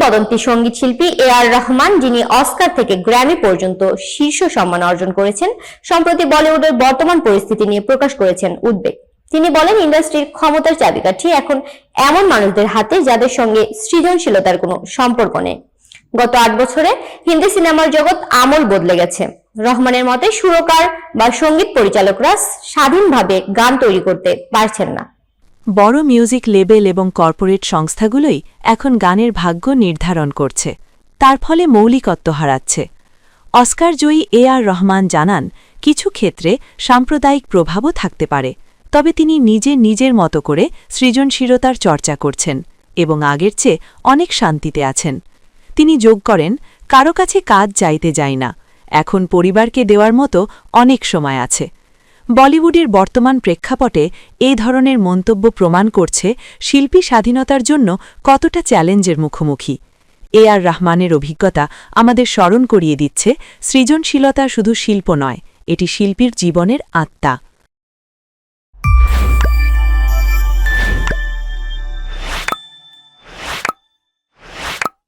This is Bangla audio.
কিংবদন্তি সঙ্গীত শিল্পী রহমান, যিনি অস্কার থেকে গ্র্যামি পর্যন্ত শীর্ষ সম্মান অর্জন করেছেন, সম্প্রতি বলিউডের বর্তমান পরিস্থিতি নিয়ে প্রকাশ করেছেন উদ্বেগ। তিনি বলেন, ইন্ডাস্ট্রির ক্ষমতার চাবিকাঠি এখন এমন মানুষদের হাতে যাদের সঙ্গে সৃজনশীলতার কোনো সম্পর্ক নেই। গত 8 বছরে হিন্দি সিনেমার জগৎ আমূল বদলে গেছে। রহমানের মতে, সুরকার বা সঙ্গীত পরিচালকরা স্বাধীনভাবে গান তৈরি করতে পারছেন না। বড় মিউজিক লেবেল এবং কর্পোরেট সংস্থাগুলোই এখন গানের ভাগ্য নির্ধারণ করছে, তার ফলে মৌলিকত্ব হারাচ্ছে। অস্কার জয়ী রহমান জানান, কিছু ক্ষেত্রে সাম্প্রদায়িক প্রভাবও থাকতে পারে, তবে তিনি নিজের মতো করে সৃজনশীলতার চর্চা করছেন এবং আগের চেয়ে অনেক শান্তিতে আছেন। তিনি যোগ করেন, কারো কাছে কাজ চাইতে যাই না, এখন পরিবারকে দেওয়ার মতো অনেক সময় আছে। বলিউডের বর্তমান প্রেক্ষাপটে এই ধরনের মন্তব্য প্রমাণ করছে শিল্পী স্বাধীনতার জন্য কতটা চ্যালেঞ্জের মুখোমুখি। রহমানের অভিজ্ঞতা আমাদের স্মরণ করিয়ে দিচ্ছে, সৃজনশীলতা শুধু শিল্প নয়, এটি শিল্পীর জীবনের আত্মা।